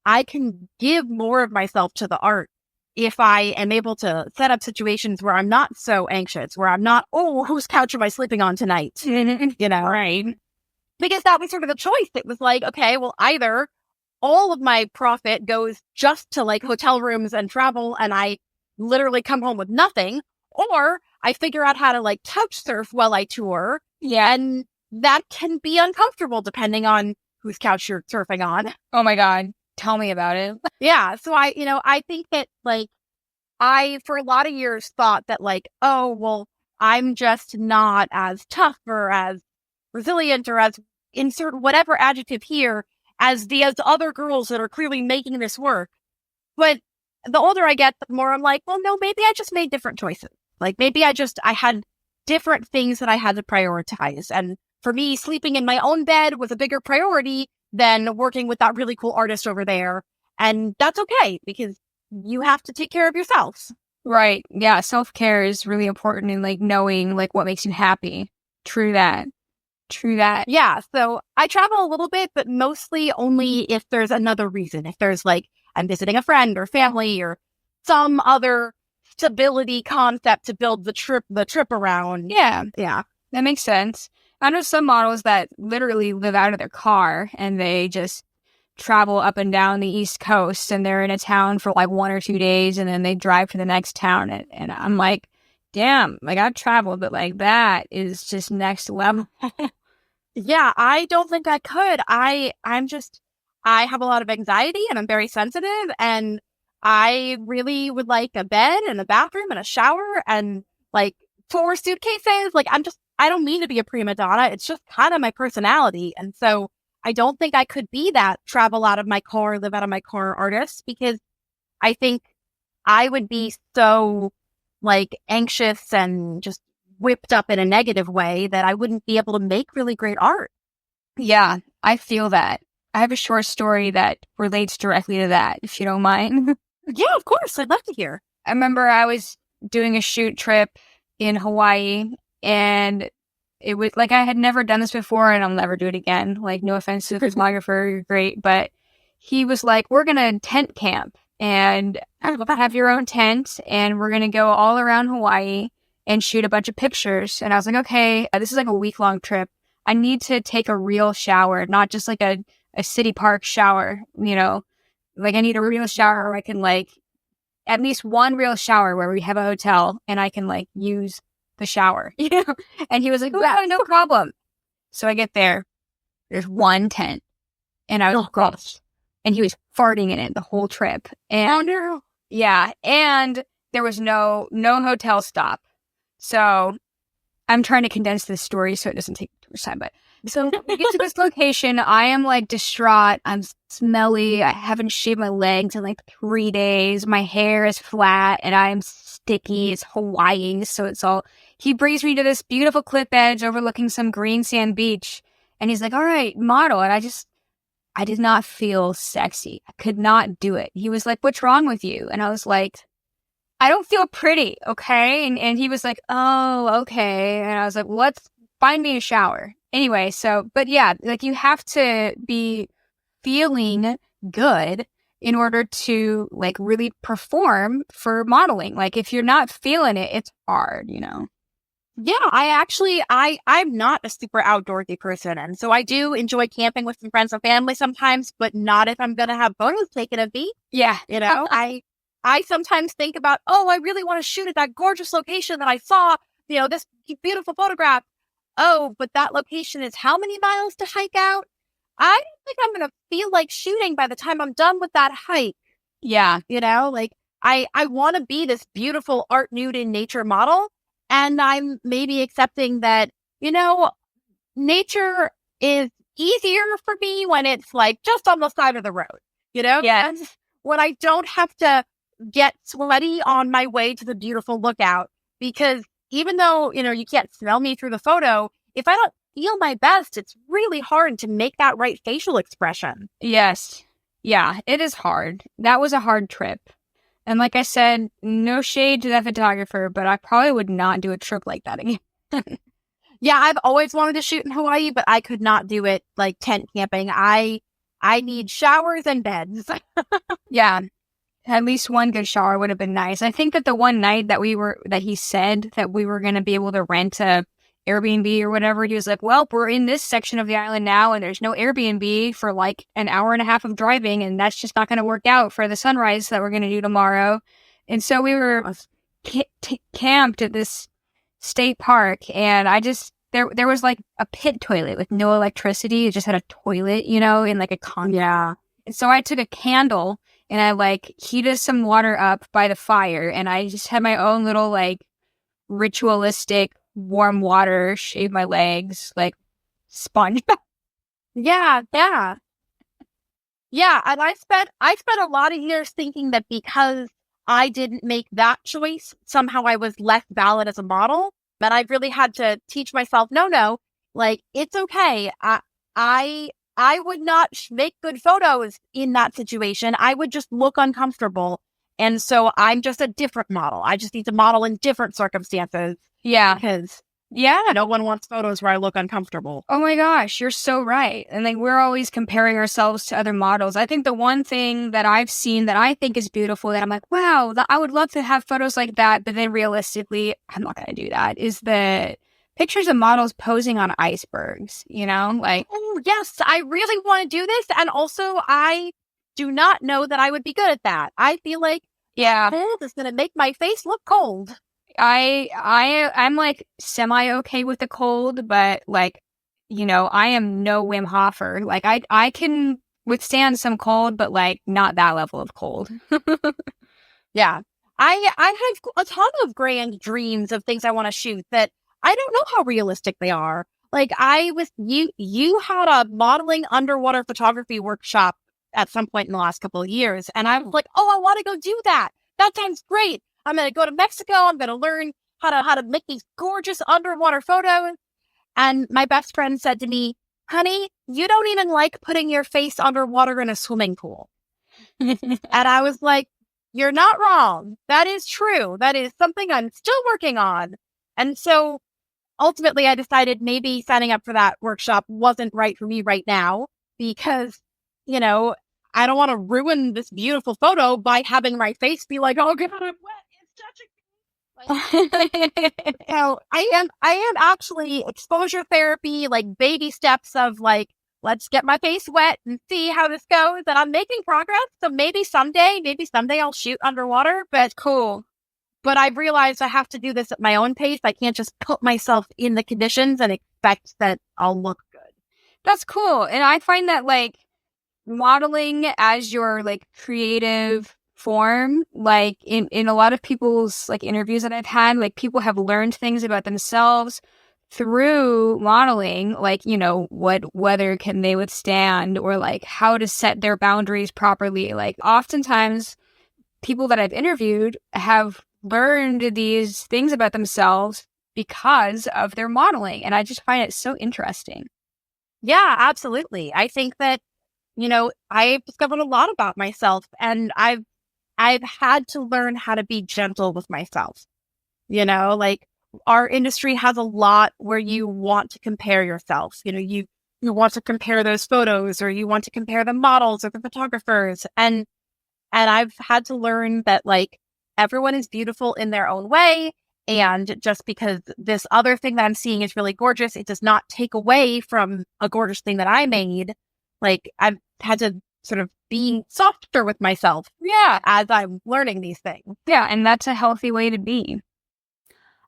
I can give more of myself to the art if I am able to set up situations where I'm not so anxious, where I'm not, oh, whose couch am I sleeping on tonight? Right. Because that was sort of the choice. It was like, okay, well, either all of my profit goes just to like hotel rooms and travel, and I literally come home with nothing, or I figure out how to like couch surf while I tour. Yeah. And that can be uncomfortable depending on whose couch you're surfing on. Oh my God. Tell me about it. Yeah. So I think that like I, for a lot of years, thought that like, oh, well, I'm just not as tough or as resilient or as insert whatever adjective here as the other girls that are clearly making this work. But the older I get, the more I'm like, well, no, maybe I just made different choices. Like maybe I had different things that I had to prioritize. And for me, sleeping in my own bed was a bigger priority than working with that really cool artist over there. And that's okay because you have to take care of yourself. Right. Yeah. Self-care is really important in like knowing like what makes you happy. True that. Yeah. So I travel a little bit, but mostly only if there's another reason. If there's like, I'm visiting a friend or family or some other stability concept to build the trip around. Yeah. Yeah. That makes sense. I know some models that literally live out of their car and they just travel up and down the East Coast and they're in a town for like 1 or 2 days and then they drive to the next town. And I'm like, damn, like I've traveled, but like that is just next level. Yeah, I don't think I could. I have a lot of anxiety and I'm very sensitive, and I really would like a bed and a bathroom and a shower and like 4 suitcases. Like I don't mean to be a prima donna. It's just kind of my personality. And so I don't think I could be that travel out of my car, live out of my car artist, because I think I would be so like anxious and just whipped up in a negative way that I wouldn't be able to make really great art. Yeah, I feel that. I have a short story that relates directly to that, if you don't mind. Yeah, of course. I'd love to hear. I remember I was doing a shoot trip in Hawaii, and it was like I had never done this before, and I'll never do it again. Like, no offense to the photographer, you're great, but he was like, "We're gonna tent camp, and have your own tent, and we're gonna go all around Hawaii and shoot a bunch of pictures." And I was like, "Okay, this is like a week-long trip. I need to take a real shower, not just like a city park shower, you know, like I need a real shower where I can like at least one real shower where we have a hotel and I can like use the shower, you know?" And he was like, "Wow, no problem." So I get there, there's one tent, and I was gross, and he was farting in it the whole trip. And Oh no. yeah, and there was no hotel stop. So I'm trying to condense this story so it doesn't take too much time, but so we get to this location. I am like distraught. I'm smelly. I haven't shaved my legs in like 3 days. My hair is flat and I am sticky. It's Hawaii. So it's all, he brings me to this beautiful cliff edge overlooking some green sand beach. And he's like, "All right, model." And I did not feel sexy. I could not do it. He was like, "What's wrong with you?" And I was like, "I don't feel pretty, okay?" And he was like, "Oh, okay." And I was like, "Well, let's find me a shower." Anyway, so, but yeah, like you have to be feeling good in order to like really perform for modeling. Like if you're not feeling it, it's hard, you know? Yeah, I'm not a super outdoorsy person. And so I do enjoy camping with some friends and family sometimes, but not if I'm going to have photos taken of me. Yeah. You know, I sometimes think about, oh, I really want to shoot at that gorgeous location that I saw, you know, this beautiful photograph. Oh, but that location is how many miles to hike out? I don't think I'm going to feel like shooting by the time I'm done with that hike. Yeah. You know, like I want to be this beautiful art nude in nature model. And I'm maybe accepting that, you know, nature is easier for me when it's like just on the side of the road, you know? Yeah. When I don't have to get sweaty on my way to the beautiful lookout, because even though, you know, you can't smell me through the photo, if I don't feel my best, it's really hard to make that right facial expression. Yes. Yeah, it is hard. That was a hard trip. And like I said, no shade to that photographer, but I probably would not do a trip like that again. Yeah, I've always wanted to shoot in Hawaii, but I could not do it like tent camping. I need showers and beds. Yeah. At least one good shower would have been nice. I think that the one night that he said that we were going to be able to rent a Airbnb or whatever, he was like, "Well, we're in this section of the island now and there's no Airbnb for like an hour and a half of driving, and that's just not going to work out for the sunrise that we're going to do tomorrow." And so we were camped at this state park, and there was like a pit toilet with no electricity. It just had a toilet, you know, in like a condo. Yeah. And so I took a candle and I like heated some water up by the fire, and I just had my own little like ritualistic warm water, shave my legs, like sponge. Yeah. And I spent a lot of years thinking that because I didn't make that choice, somehow I was less valid as a model. But I really had to teach myself, no, like it's okay. I would not make good photos in that situation. I would just look uncomfortable. And so I'm just a different model. I just need to model in different circumstances. Yeah. Because yeah, no one wants photos where I look uncomfortable. Oh my gosh, you're so right. And like we're always comparing ourselves to other models. I think the one thing that I've seen that I think is beautiful that I'm like, wow, I would love to have photos like that. But then realistically, I'm not going to do that, is the pictures of models posing on icebergs, you know? Like, oh, yes, I really want to do this. And also, I do not know that I would be good at that. I feel like yeah, cold is going to make my face look cold. I'm like semi okay with the cold, but like, I am no Wim Hofer. Like I can withstand some cold, but like not that level of cold. Yeah. I have a ton of grand dreams of things I want to shoot that I don't know how realistic they are. Like you had a modeling underwater photography workshop at some point in the last couple of years. And I was like, oh, I want to go do that. That sounds great. I'm going to go to Mexico. I'm going to learn how to make these gorgeous underwater photos. And my best friend said to me, honey, you don't even like putting your face underwater in a swimming pool. And I was like, you're not wrong. That is true. That is something I'm still working on. And so ultimately I decided maybe signing up for that workshop wasn't right for me right now because, I don't want to ruin this beautiful photo by having my face be like, oh God, I'm wet. It's touching me. So I am actually exposure therapy, like baby steps of like, let's get my face wet and see how this goes. And I'm making progress. So maybe someday I'll shoot underwater, but cool. But I've realized I have to do this at my own pace. I can't just put myself in the conditions and expect that I'll look good. That's cool. And I find that like modeling as your like creative form, like in a lot of people's like interviews that I've had, like people have learned things about themselves through modeling, like, what weather can they withstand or like how to set their boundaries properly. Like oftentimes people that I've interviewed have learned these things about themselves because of their modeling. And I just find it so interesting. Yeah, absolutely. I think that, I've discovered a lot about myself and I've had to learn how to be gentle with myself. Like our industry has a lot where you want to compare yourself. You want to compare those photos or you want to compare the models or the photographers. And I've had to learn that like everyone is beautiful in their own way. And just because this other thing that I'm seeing is really gorgeous, it does not take away from a gorgeous thing that I made. Like I've had to sort of be softer with myself. Yeah. As I'm learning these things. Yeah. And that's a healthy way to be.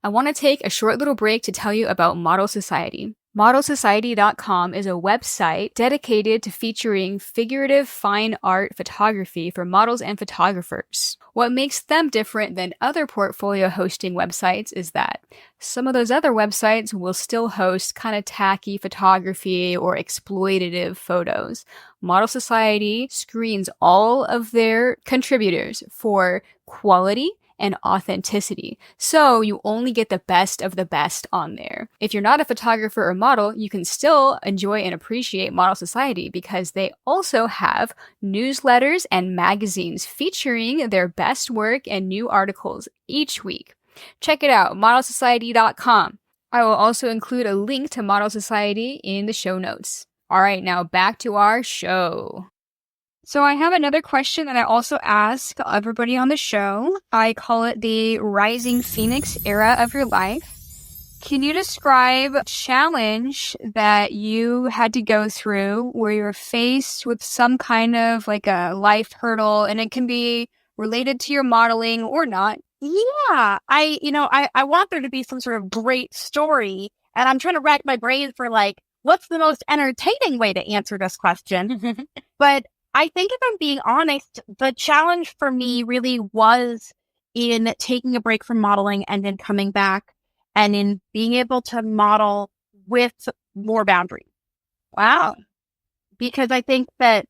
I want to take a short little break to tell you about Model Society. ModelSociety.com is a website dedicated to featuring figurative fine art photography for models and photographers. What makes them different than other portfolio hosting websites is that some of those other websites will still host kind of tacky photography or exploitative photos. Model Society screens all of their contributors for quality and authenticity. So you only get the best of the best on there. If you're not a photographer or model, you can still enjoy and appreciate Model Society because they also have newsletters and magazines featuring their best work and new articles each week. Check it out, modelsociety.com. I will also include a link to Model Society in the show notes. All right, now back to our show. So I have another question that I also ask everybody on the show. I call it the Rising Phoenix era of your life. Can you describe a challenge that you had to go through where you're faced with some kind of like a life hurdle, and it can be related to your modeling or not? Yeah, I want there to be some sort of great story, and I'm trying to rack my brain for like, what's the most entertaining way to answer this question? But I think if I'm being honest, the challenge for me really was in taking a break from modeling and then coming back and in being able to model with more boundaries. Wow. Because I think that,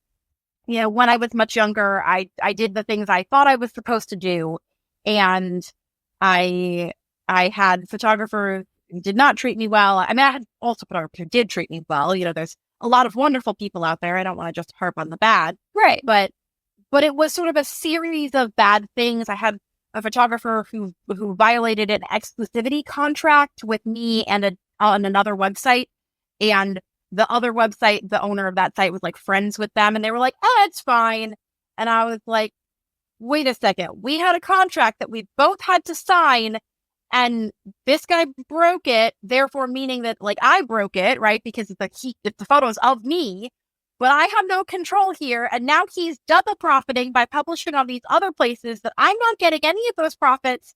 when I was much younger, I did the things I thought I was supposed to do. And I had photographers who did not treat me well. I mean, I had also photographers who did treat me well. There's a lot of wonderful people out there. I don't want to just harp on the bad. Right. But it was sort of a series of bad things. I had a photographer who violated an exclusivity contract with me and on another website. And the other website, the owner of that site was like friends with them. And they were like, oh, it's fine. And I was like, wait a second. We had a contract that we both had to sign. And this guy broke it, therefore meaning that like I broke it, right? Because it's the photos of me, but I have no control here. And now he's double profiting by publishing on these other places that I'm not getting any of those profits.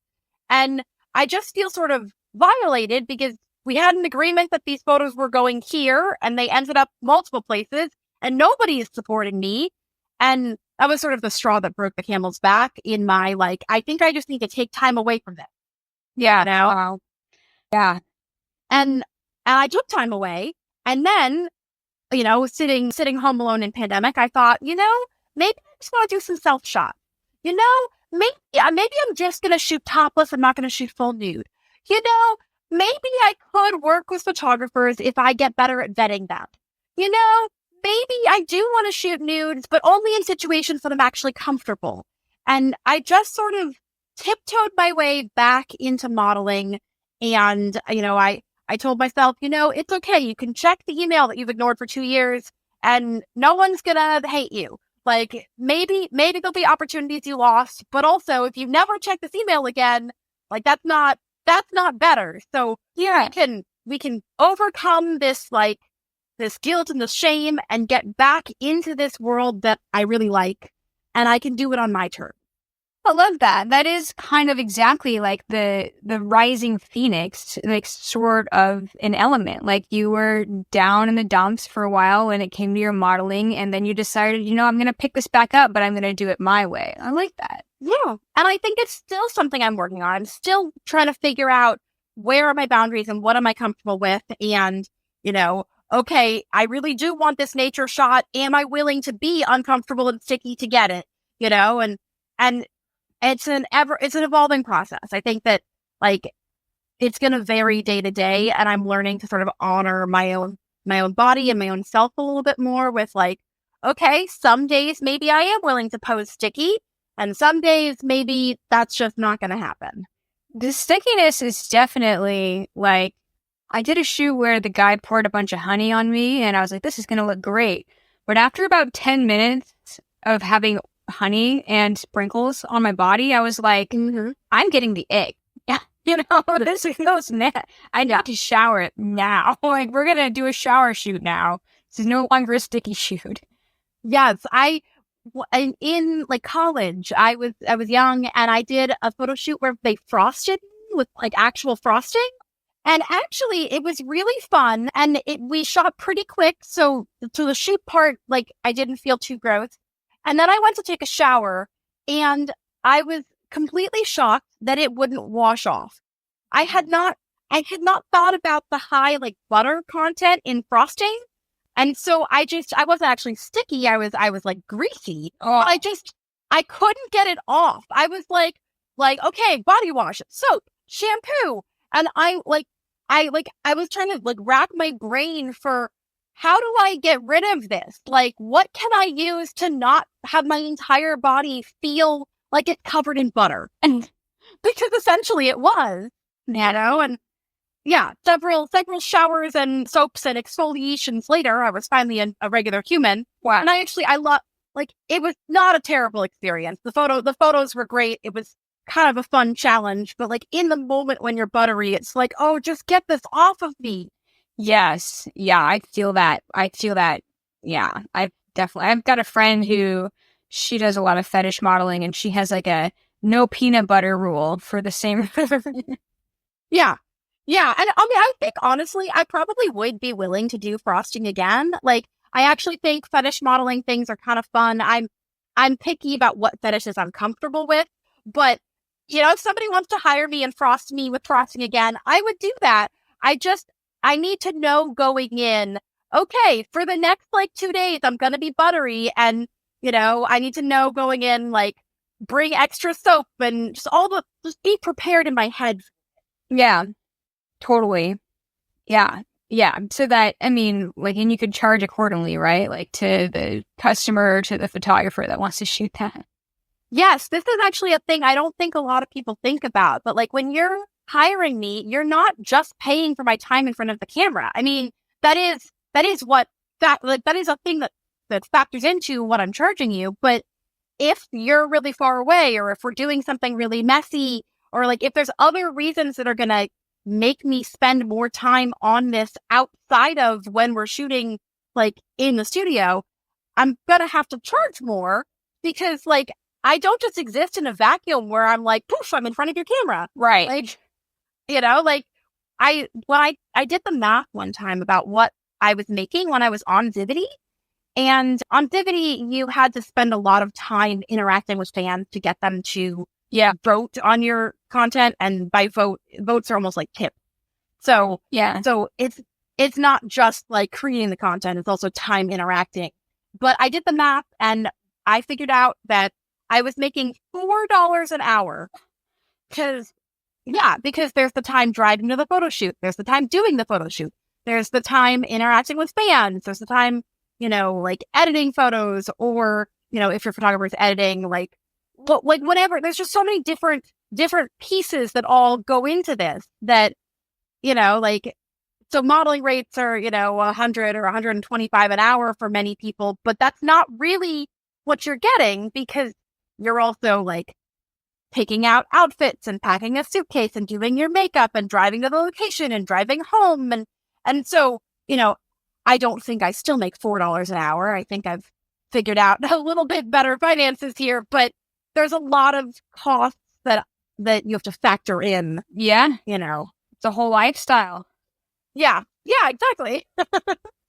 And I just feel sort of violated because we had an agreement that these photos were going here and they ended up multiple places and nobody is supporting me. And that was sort of the straw that broke the camel's back in my, like, I think I just need to take time away from this. Yeah. You know? Wow. Yeah. And I took time away. And then, sitting home alone in pandemic, I thought, maybe I just want to do some self shot. Maybe I'm just going to shoot topless. I'm not going to shoot full nude. Maybe I could work with photographers if I get better at vetting them. Maybe I do want to shoot nudes, but only in situations that I'm actually comfortable. And I just sort of tiptoed my way back into modeling. And, I told myself, it's okay. You can check the email that you've ignored for 2 years and no one's going to hate you. Like maybe there'll be opportunities you lost, but also if you never check this email again, like that's not better. So Yeah. we can overcome this, like this guilt and this shame and get back into this world that I really like. And I can do it on my terms. I love that. That is kind of exactly like the rising phoenix, like sort of an element. Like you were down in the dumps for a while when it came to your modeling, and then you decided, I'm going to pick this back up, but I'm going to do it my way. I like that. Yeah. And I think it's still something I'm working on. I'm still trying to figure out where are my boundaries and what am I comfortable with? And, okay, I really do want this nature shot. Am I willing to be uncomfortable and sticky to get it? And it's an evolving process. I think that like it's going to vary day to day, and I'm learning to sort of honor my own body and my own self a little bit more with like, okay, some days maybe I am willing to pose sticky, and some days maybe that's just not going to happen. The stickiness is definitely like, I did a shoot where the guy poured a bunch of honey on me, and I was like, this is going to look great. But after about 10 minutes of having honey and sprinkles on my body, I was like, I'm getting the ick. Yeah, this goes now. I need to shower now. Like, we're gonna do a shower shoot now. This is no longer a sticky shoot. Yes, in like college, I was young, and I did a photo shoot where they frosted with like actual frosting. And actually, it was really fun, and we shot pretty quick. So to the shoot part, like I didn't feel too gross. And then I went to take a shower, and I was completely shocked that it wouldn't wash off. I had not thought about the high like butter content in frosting, and so I wasn't actually sticky. I was like greasy. Oh. I couldn't get it off. I was like okay, body wash, soap, shampoo, and I was trying to like rack my brain for, how do I get rid of this? Like, what can I use to not have my entire body feel like it's covered in butter? And because essentially it was, and yeah, several showers and soaps and exfoliations later, I was finally a regular human. Wow. And I love, like, it was not a terrible experience. The photos were great. It was kind of a fun challenge, but like in the moment when you're buttery, it's like, oh, just get this off of me. Yes. Yeah, I feel that. Yeah, I've got a friend who, she does a lot of fetish modeling, and she has like a no peanut butter rule for the same. Yeah. Yeah. And I mean, I think honestly, I probably would be willing to do frosting again. Like, I actually think fetish modeling things are kind of fun. I'm picky about what fetishes I'm comfortable with, but if somebody wants to hire me and frost me with frosting again, I would do that. I need to know going in, okay, for the next like 2 days, I'm going to be buttery. And, I need to know going in, like, bring extra soap and just be prepared in my head. Yeah, totally. Yeah. Yeah. So that, I mean, like, and you could charge accordingly, right? Like to the customer, to the photographer that wants to shoot that. Yes, this is actually a thing I don't think a lot of people think about, but like when you're hiring me, you're not just paying for my time in front of the camera. I mean, that is a thing that factors into what I'm charging you. But if you're really far away, or if we're doing something really messy, or like if there's other reasons that are going to make me spend more time on this outside of when we're shooting like in the studio, I'm going to have to charge more, because like I don't just exist in a vacuum where I'm like, poof, I'm in front of your camera. Right. Like, Like I did the math one time about what I was making when I was on Zivity. And on Divity, you had to spend a lot of time interacting with fans to get them to vote on your content. And by votes are almost like tips. So so it's not just like creating the content; it's also time interacting. But I did the math, and I figured out that I was making $4 an hour because there's the time driving to the photo shoot, there's the time doing the photo shoot, there's the time interacting with fans, there's the time like editing photos, or if your photographer is editing, like whatever. There's just so many different pieces that all go into this that like. So modeling rates are, 100 or 125 an hour for many people, but that's not really what you're getting, because you're also like picking out outfits and packing a suitcase and doing your makeup and driving to the location and driving home. And so, I don't think I still make $4 an hour. I think I've figured out a little bit better finances here, but there's a lot of costs that you have to factor in. Yeah. It's a whole lifestyle. Yeah, exactly.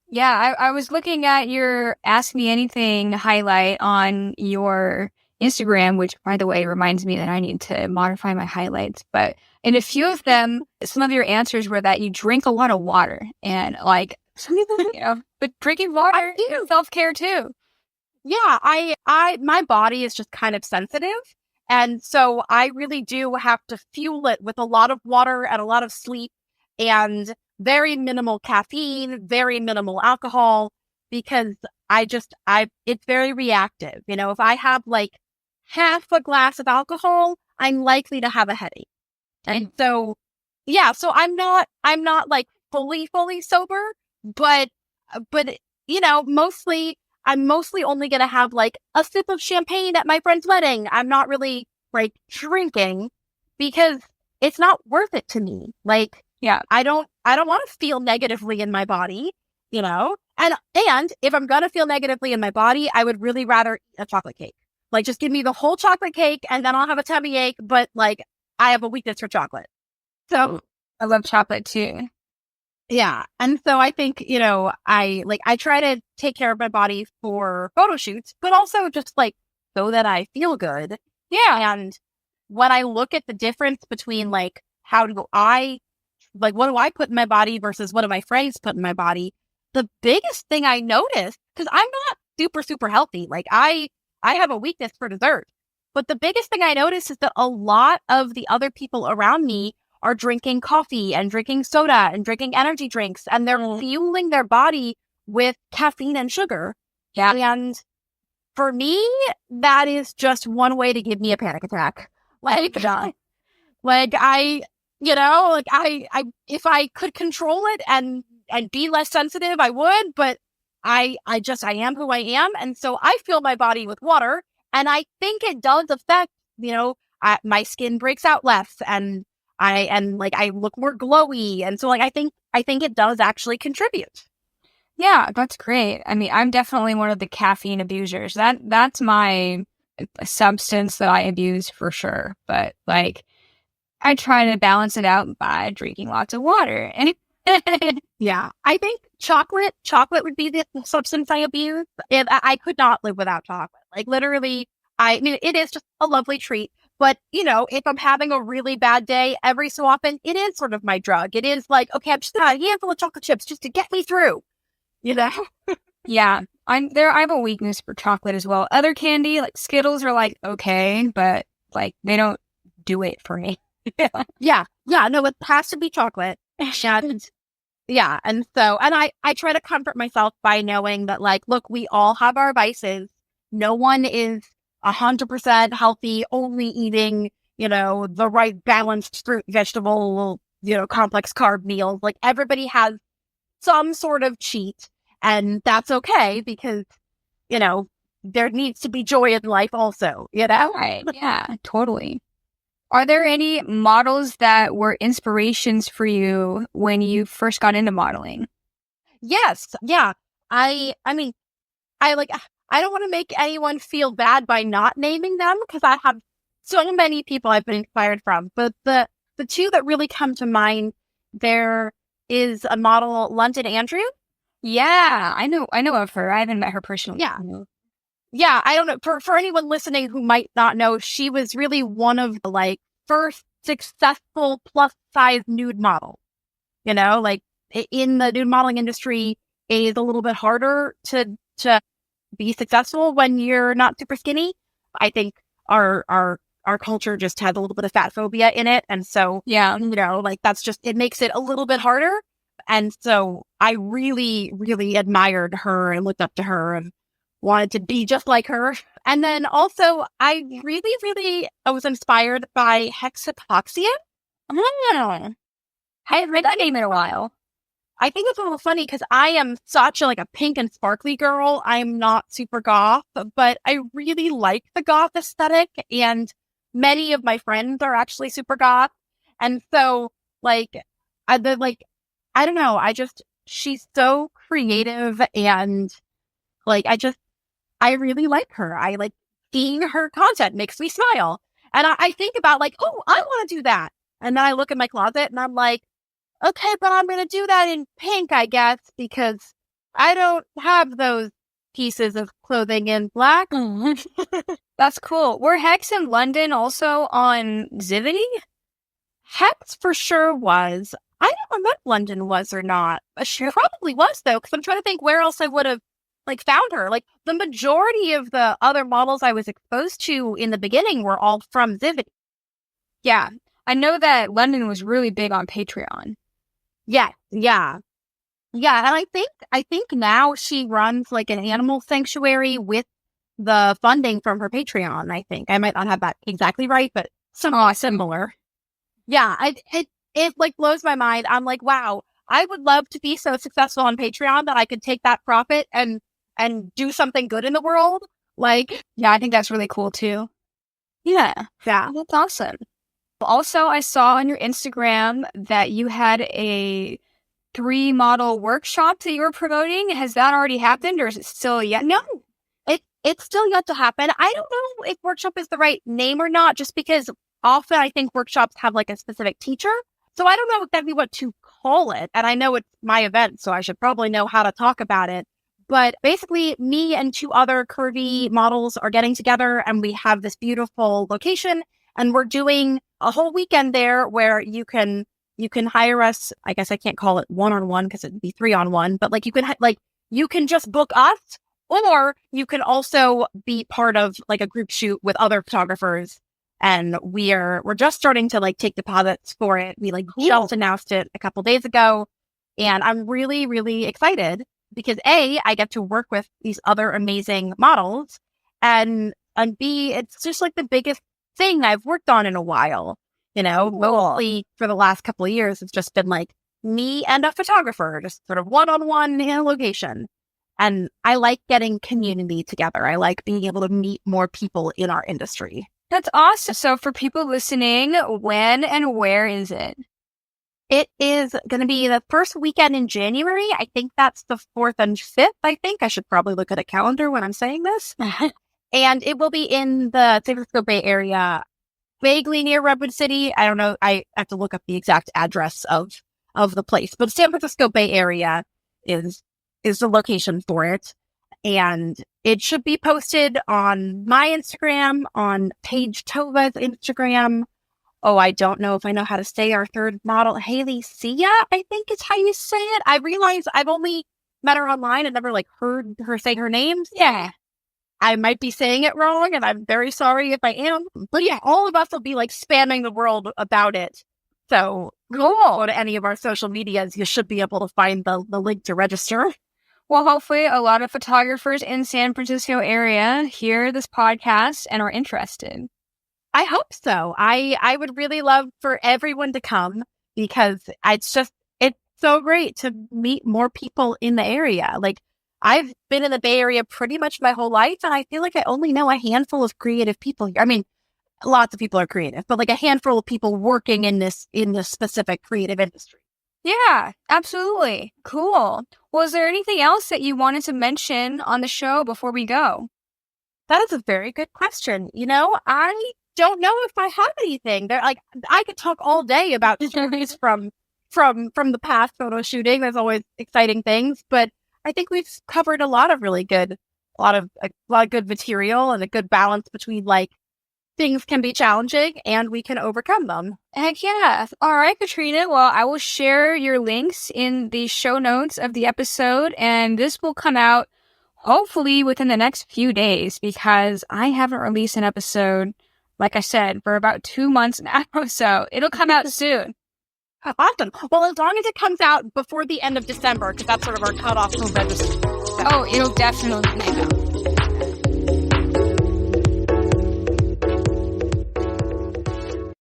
Yeah, I was looking at your Ask Me Anything highlight on your Instagram, which, by the way, reminds me that I need to modify my highlights. But in a few of them, some of your answers were that you drink a lot of water, and like, but drinking water is self-care too. Yeah, my body is just kind of sensitive. And so I really do have to fuel it with a lot of water and a lot of sleep and very minimal caffeine, very minimal alcohol, because it's very reactive. If I have like half a glass of alcohol, I'm likely to have a headache. And so, so I'm not like fully sober, but I'm mostly only going to have like a sip of champagne at my friend's wedding. I'm not really like drinking because it's not worth it to me. Like, I don't want to feel negatively in my body, and if I'm going to feel negatively in my body, I would really rather eat a chocolate cake. Like, just give me the whole chocolate cake and then I'll have a tummy ache. But like, I have a weakness for chocolate. So I love chocolate too. Yeah. And so I think, I try to take care of my body for photo shoots, but also just like so that I feel good. Yeah. And when I look at the difference between like, what do I put in my body versus what do my friends put in my body? The biggest thing I noticed, because I'm not super, super healthy. Like I have a weakness for dessert. But the biggest thing I noticed is that a lot of the other people around me are drinking coffee and drinking soda and drinking energy drinks, and they're fueling their body with caffeine and sugar. Yeah. And for me, that is just one way to give me a panic attack. Like, I if I could control it and be less sensitive, I would, but I am who I am. And so I fuel my body with water, and I think it does affect, my skin breaks out less, and I look more glowy. And so like, I think it does actually contribute. Yeah, that's great. I mean, I'm definitely one of the caffeine abusers. That's my substance that I abuse for sure. But like, I try to balance it out by drinking lots of water. And yeah, I think chocolate would be the substance I abuse. And I could not live without chocolate. Like literally, I mean, it is just a lovely treat. But, if I'm having a really bad day, every so often, it is sort of my drug. It is like, okay, I'm just a handful of chocolate chips just to get me through, Yeah, I have a weakness for chocolate as well. Other candy, like Skittles, are like, okay, but like, they don't do it for me. Yeah, no, it has to be chocolate. And so, and I try to comfort myself by knowing that, like, look, we all have our vices. No one is 100% healthy, only eating, the right balanced fruit, vegetable, complex carb meals. Like, everybody has some sort of cheat, and that's okay, because, there needs to be joy in life also, Right. Yeah, totally. Are there any models that were inspirations for you when you first got into modeling? Yes. Yeah. I mean, I don't want to make anyone feel bad by not naming them, because I have so many people I've been inspired from. But the the two that really come to mind, there is a model, London Andrew. Yeah, I know of her. I haven't met her personally. Yeah. Yeah, I don't know. For anyone listening who might not know, she was really one of the like first successful plus size nude models. You know, like in the nude modeling industry, it is a little bit harder to be successful when you're not super skinny. I think our culture just has a little bit of fat phobia in it, and so Yeah. you know, like that's just, it makes it a little bit harder. And so I really, really admired her and looked up to her and wanted to be just like her. And then also, I really, really was inspired by Hexapoxia. Oh, I haven't read that name in a while. I think it's a little funny because I am such a, like a pink and sparkly girl. I'm not super goth, but I really like the goth aesthetic, and many of my friends are actually super goth. And so, like, I don't know. She's so creative, and like, I really like her. I like seeing her content makes me smile. And I think about like, oh, I want to do that. And then I look in my closet and I'm like, okay, but I'm going to do that in pink, I guess, because I don't have those pieces of clothing in black. That's cool. Were Hex in London also on Zivity? Hex for sure was. I don't know if London was or not. She probably was, though, because I'm trying to think where else I would have like found her. Like the majority of the other models I was exposed to in the beginning were all from Zivity. Yeah. I know that London was really big on Patreon. Yeah. And I think now she runs like an animal sanctuary with the funding from her Patreon. I think I might not have that exactly right, but somewhat similar. Yeah, it like blows my mind. I'm like, wow, I would love to be so successful on Patreon that I could take that profit and do something good in the world. Like, yeah, I think that's really cool too. Yeah, that's awesome. Also, I saw on your Instagram that you had a 3 model workshop that you were promoting. Has that already happened, or is it still yet? No, it's still yet to happen. I don't know if workshop is the right name or not, just because often I think workshops have like a specific teacher. So I don't know exactly what to call it. And I know it's my event, so I should probably know how to talk about it. But basically, me and 2 other curvy models are getting together, and we have this beautiful location, and we're doing a whole weekend there where you can hire us. I guess I can't call it one-on-one because it'd be 3-on-1, but like you can just book us, or you can also be part of like a group shoot with other photographers. And we're just starting to like take deposits for it. We like just announced it a couple days ago, and I'm really, really excited because A, I get to work with these other amazing models, and B, it's just like the biggest thing I've worked on in a while. You know, mostly for the last couple of years, it's just been like me and a photographer, just sort of one-on-one in a location. And I like getting community together. I like being able to meet more people in our industry. That's awesome. So for people listening, when and where is it? It is going to be the first weekend in January. I think that's the 4th and 5th, I think. I should probably look at a calendar when I'm saying this. And it will be in the San Francisco Bay Area, vaguely near Redwood City. I don't know. I have to look up the exact address of the place. But San Francisco Bay Area is the location for it. And it should be posted on my Instagram, on Paige Tova's Instagram. Oh, I don't know if I know how to say our 3rd model, Haley Sia, I think is how you say it. I realize I've only met her online and never like heard her say her names. Yeah. I might be saying it wrong, and I'm very sorry if I am. But yeah, all of us will be like spamming the world about it. So go to any of our social medias. You should be able to find the link to register. Well, hopefully a lot of photographers in San Francisco area hear this podcast and are interested. I hope so. I would really love for everyone to come, because it's so great to meet more people in the area. Like, I've been in the Bay Area pretty much my whole life, and I feel like I only know a handful of creative people here. I mean, lots of people are creative, but like a handful of people working in this specific creative industry. Yeah, absolutely. Cool. Was there anything else that you wanted to mention on the show before we go? That is a very good question. You know, I don't know if I have anything. They're like, I could talk all day about stories from the past photo shooting. There's always exciting things, but I think we've covered a lot of good material and a good balance between like things can be challenging and we can overcome them. Heck yeah. All right, Katrina. Well, I will share your links in the show notes of the episode, and this will come out hopefully within the next few days because I haven't released an episode, like I said, for about 2 months now. So it'll come out soon. Awesome. Well, as long as it comes out before the end of December, because that's sort of our cutoff for registration. Oh, it'll definitely come out.